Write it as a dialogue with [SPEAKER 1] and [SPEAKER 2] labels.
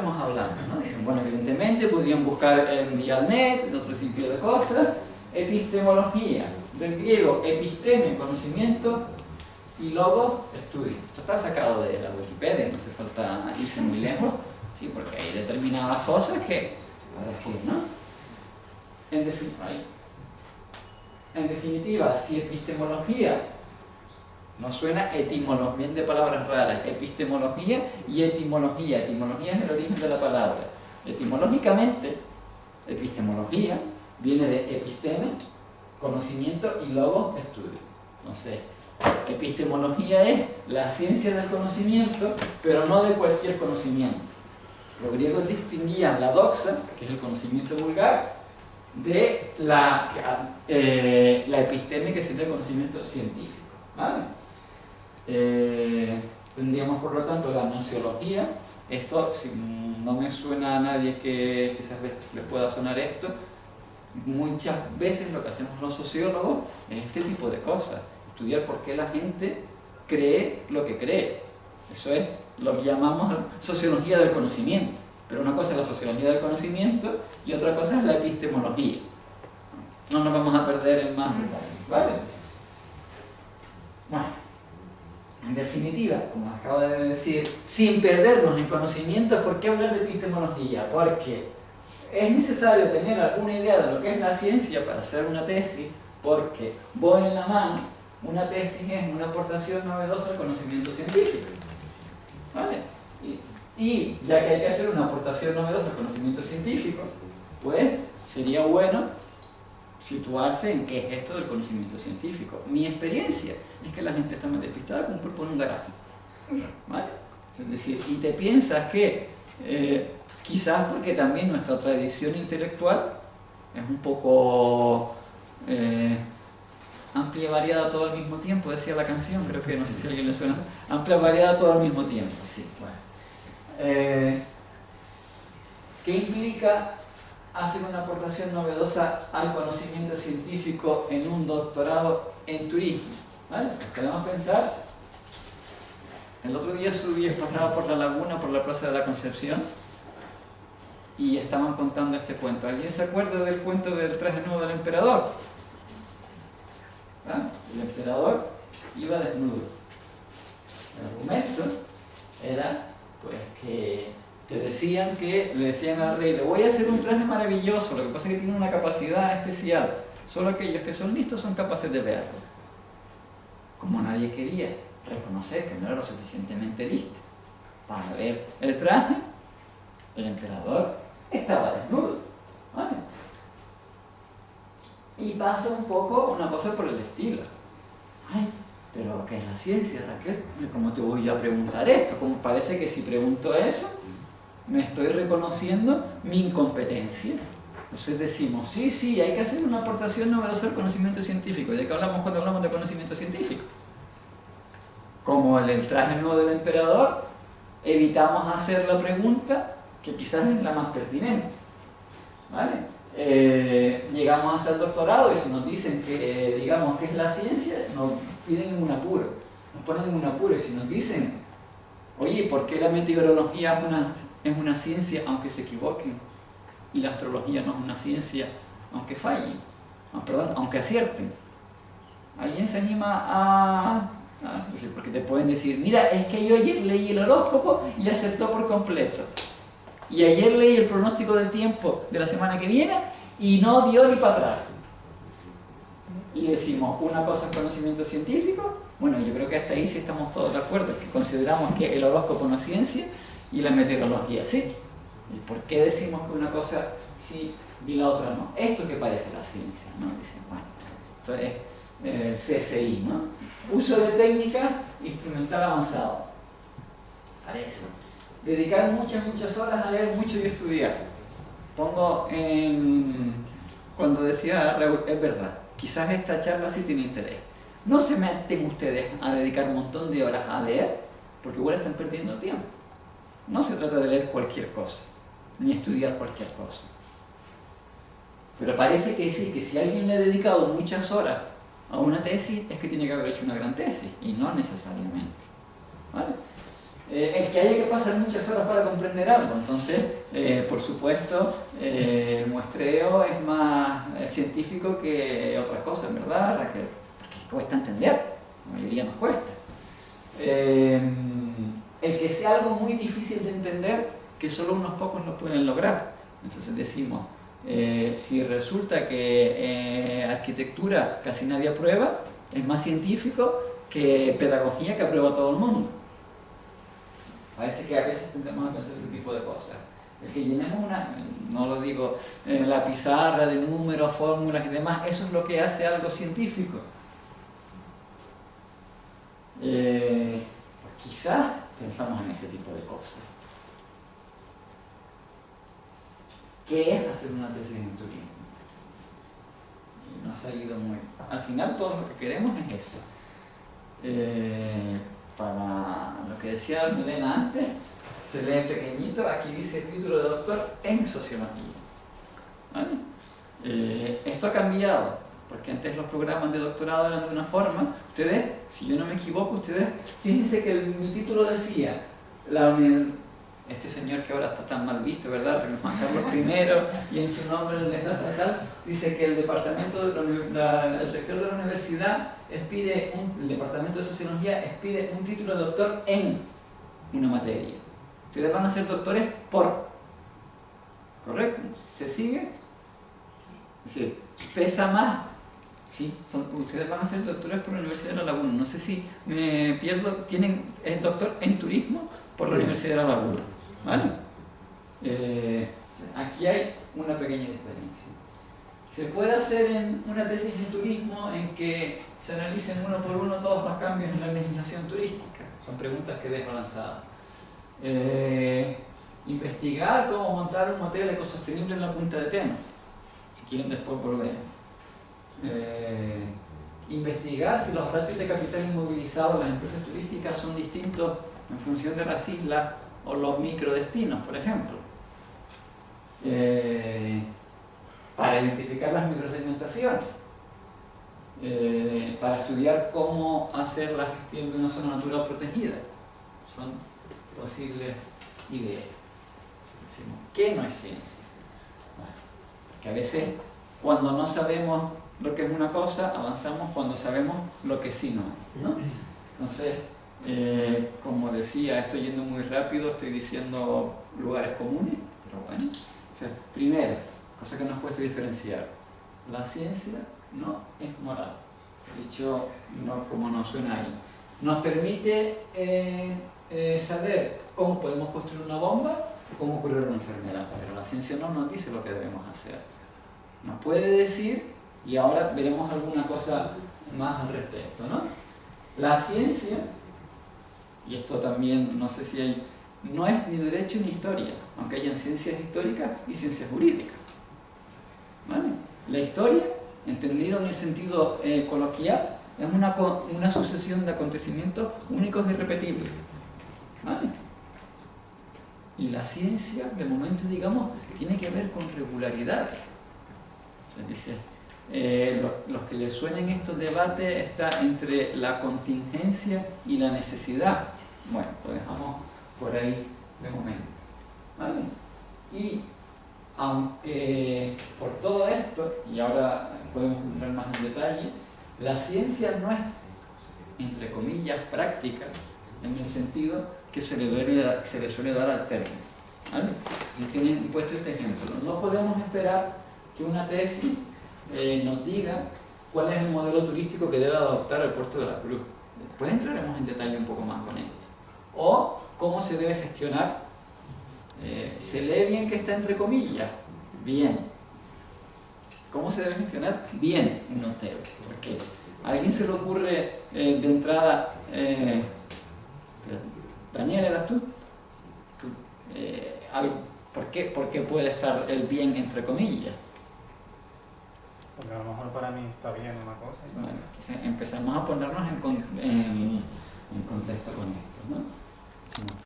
[SPEAKER 1] estamos hablando, ¿no? Dicen, bueno, evidentemente podrían buscar en Dialnet, en otro sitio de cosas, epistemología, del griego episteme, conocimiento, y logos, estudio. Esto está sacado de la Wikipedia, no hace falta irse muy lejos, ¿sí? Porque hay determinadas cosas que, ¿no? En definitiva, si epistemología nos suena etimología, bien de palabras raras, epistemología y etimología. Etimología es el origen de la palabra. Etimológicamente, epistemología viene de episteme, conocimiento, y logos, estudio. Entonces, epistemología es la ciencia del conocimiento, pero no de cualquier conocimiento. Los griegos distinguían la doxa, que es el conocimiento vulgar, de la episteme, que sería el conocimiento científico. ¿Vale? Tendríamos por lo tanto la gnoseología. Esto, si no me suena a nadie que quizás les pueda sonar esto, muchas veces lo que hacemos los sociólogos es este tipo de cosas, estudiar por qué la gente cree lo que cree. Eso es lo que llamamos sociología del conocimiento. Pero una cosa es la sociología del conocimiento y otra cosa es la epistemología. No nos vamos a perder en más detalles, ¿vale? Bueno, en definitiva, como acabo de decir, sin perdernos en conocimientos, ¿por qué hablar de epistemología? Porque es necesario tener alguna idea de lo que es la ciencia para hacer una tesis, porque voy en la mano, una tesis es una aportación novedosa al conocimiento científico. ¿Vale? Y ya que hay que hacer una aportación novedosa al conocimiento científico, pues sería bueno situarse en qué es esto del conocimiento científico. Mi experiencia es que la gente está más despistada como un pulpo en un garaje. ¿Vale? Es decir, y te piensas que quizás porque también nuestra tradición intelectual es un poco amplia y variada todo al mismo tiempo, decía la canción, creo que no sé si a alguien le suena, amplia y variada todo al mismo tiempo, sí, bueno. ¿Qué implica hacer una aportación novedosa al conocimiento científico en un doctorado en turismo? ¿Vale? Podemos pensar, el otro día pasaba por la laguna, por la Plaza de la Concepción, y estaban contando este cuento. ¿Alguien se acuerda del cuento del traje nuevo del emperador? ¿Ah? El emperador iba desnudo. El argumento era pues que le decían al rey, le voy a hacer un traje maravilloso, lo que pasa es que tiene una capacidad especial, solo aquellos que son listos son capaces de verlo. Como nadie quería reconocer que no era lo suficientemente listo para ver el traje, el emperador estaba desnudo. ¿Vale? Y pasa un poco una cosa por el estilo. Ay, pero ¿qué es la ciencia, Raquel? ¿Cómo te voy yo a preguntar esto? Como parece que si pregunto eso, me estoy reconociendo mi incompetencia. Entonces decimos, sí, hay que hacer una aportación novedosa al conocimiento científico. ¿Y de qué hablamos cuando hablamos de conocimiento científico? Como el traje nuevo del emperador, evitamos hacer la pregunta que quizás es la más pertinente. ¿Vale? Llegamos hasta el doctorado y si nos dicen que digamos que es la ciencia, nos piden un apuro, nos ponen en un apuro. Y si nos dicen, oye, ¿por qué la meteorología es una ciencia aunque se equivoquen? Y la astrología no es una ciencia aunque fallen, aunque acierten. ¿Alguien se anima decir, porque te pueden decir, mira, es que yo ayer leí el horóscopo y acertó por completo. Y ayer leí el pronóstico del tiempo de la semana que viene y no dio ni para atrás. Y decimos, una cosa es conocimiento científico. Bueno, yo creo que hasta ahí sí estamos todos de acuerdo, que consideramos que el horóscopo no es ciencia y la meteorología sí. ¿Y por qué decimos que una cosa sí y la otra no? Esto que parece la ciencia, ¿no? Dicen, bueno, esto es CSI, ¿no? Uso de técnicas instrumental avanzado. Para eso. Dedicar muchas horas a leer mucho y estudiar. Cuando decía Raúl, es verdad, quizás esta charla sí tiene interés. No se meten ustedes a dedicar un montón de horas a leer, porque igual están perdiendo tiempo. No se trata de leer cualquier cosa, ni estudiar cualquier cosa. Pero parece que sí, que si alguien le ha dedicado muchas horas a una tesis, es que tiene que haber hecho una gran tesis, y no necesariamente. ¿Vale? el que haya que pasar muchas horas para comprender algo. Entonces, por supuesto, el muestreo es más científico que otras cosas, ¿verdad, Raquel? Porque cuesta entender, la mayoría nos cuesta. El que sea algo muy difícil de entender, que solo unos pocos lo pueden lograr. Entonces decimos, si resulta que arquitectura casi nadie aprueba, es más científico que pedagogía que aprueba todo el mundo. Parece que a veces tendemos a pensar ese tipo de cosas. El que llenemos no lo digo, la pizarra de números, fórmulas y demás, eso es lo que hace algo científico. Pues quizás pensamos en ese tipo de cosas. ¿Qué es hacer una tesis en turismo? Y nos ha ido muy... Al final todo lo que queremos es eso. Para lo que decía Almudena antes, se lee pequeñito, aquí dice título de doctor en sociología. ¿Vale? Esto ha cambiado, porque antes los programas de doctorado eran de una forma. Ustedes, si yo no me equivoco, ustedes, fíjense que mi título decía, este señor que ahora está tan mal visto, ¿verdad? Juan Carlos I, y en su nombre el de tal, dice que el departamento el rector de la universidad el departamento de sociología expide un título de doctor en una materia. Ustedes van a ser doctores por, ¿correcto? ¿Se sigue? Sí. ¿Pesa más? Sí, ustedes van a ser doctores por la Universidad de La Laguna. No sé si me pierdo, tienen doctor en turismo por la Universidad de La Laguna. ¿Vale? Aquí hay una pequeña diferencia. Se puede hacer en una tesis en turismo en que se analicen uno por uno todos los cambios en la legislación turística. Son preguntas que dejo lanzadas. Investigar cómo montar un hotel ecosostenible en la Punta de Teno. Si quieren después volver. Investigar si los ratios de capital inmovilizado en las empresas turísticas son distintos en función de las islas o los microdestinos, por ejemplo. Para identificar las microsegmentaciones. Para estudiar cómo hacer la gestión de una zona natural protegida. Son posibles ideas. Decimos, ¿qué no es ciencia? Bueno, que a veces cuando no sabemos lo que es una cosa, avanzamos cuando sabemos lo que sí no es, ¿no? Entonces, como decía, estoy yendo muy rápido, estoy diciendo lugares comunes, pero bueno. O sea, primero, cosa que nos cuesta diferenciar, la ciencia no es moral, dicho no, como nos suena ahí. Nos permite saber cómo podemos construir una bomba o cómo curar una enfermedad, pero la ciencia no nos dice lo que debemos hacer. Nos puede decir, y ahora veremos alguna cosa más al respecto, ¿no? La ciencia, y esto también, no sé si hay, no es ni derecho ni historia, aunque hayan ciencias históricas y ciencias jurídicas. ¿Vale? La historia, entendida en el sentido coloquial, es una sucesión de acontecimientos únicos y irrepetibles. ¿Vale? Y la ciencia, de momento, digamos, tiene que ver con regularidades. O sea, dice, los que les suenen estos debates está entre la contingencia y la necesidad. Bueno, lo dejamos por ahí de momento. ¿Vale? Y aunque por todo esto, y ahora podemos entrar más en detalle, la ciencia no es, entre comillas, práctica, en el sentido que se le suele dar al término. ¿Vale? Y tienen puesto este ejemplo. No podemos esperar que una tesis nos diga cuál es el modelo turístico que debe adoptar el puerto de la Cruz. Después entraremos en detalle un poco más con esto. O cómo se debe gestionar. ¿Se lee bien que está entre comillas? Bien. ¿Cómo se debe gestionar? Bien un hotel. ¿Por qué? ¿A alguien se le ocurre de entrada... Daniel, ¿eras tú? ¿Por qué puede estar el bien entre comillas?
[SPEAKER 2] Porque a lo mejor para mí está bien una cosa.
[SPEAKER 1] Bueno, pues empezamos a ponernos en contexto con esto, ¿no?